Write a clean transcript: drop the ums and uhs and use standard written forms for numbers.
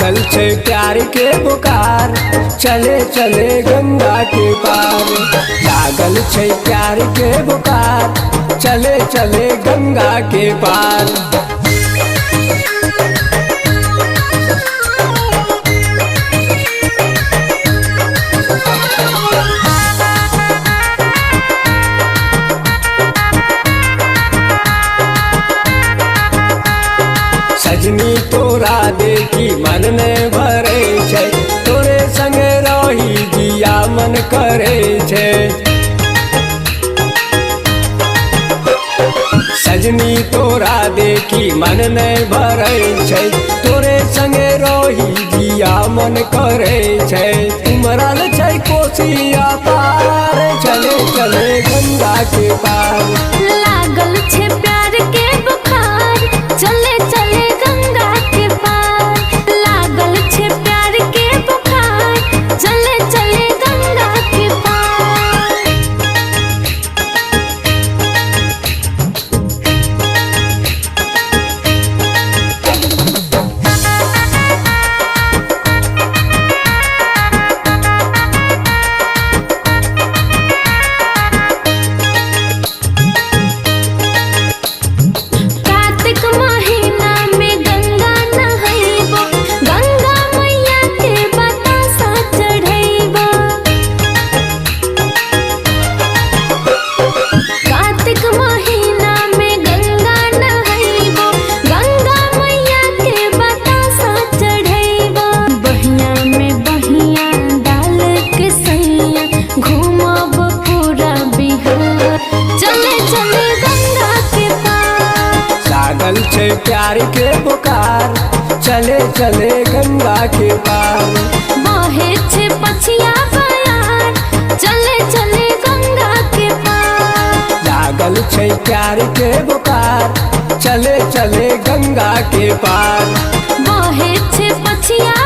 लागल छे प्यार के बुकार, चले चले गंगा के पार। लागल छे प्यार के बुकार, चले चले गंगा के पार। सजनी तोरा देखी मन ने भरे छे, तोरे संगे रही जिया मन करे छे। सजनी तोरा देखी मन ने भरे छे, तोरे संगे रही जिया मन करे छे। उमरल छे कोसिया पार, चले चले गंगा के पार। लागल छे प्यार के बुखार, चले चले गंगा के पार। लागल छे प्यार के बुखार, चले चले गंगा के पार। कार्तिक महीना में गंगा नहैबो, गंगा मैया के बतासा चढ़ैबो। कार्तिक महीना में गंगा नहैबो, गंगा मैया के बतासा चढ़ैबो। बहिया में बहिया डाल के सैया, घूमब पूरा बिहार। चले चले गंगा के पार। लागल छे प्यार के बुकार, चले चले गंगा के पार। बहे छे पछिया बयार, चले चले गंगा के पार। लागल छे प्यार के बुकार, चले चले गंगा के पार। बहे छे पछिया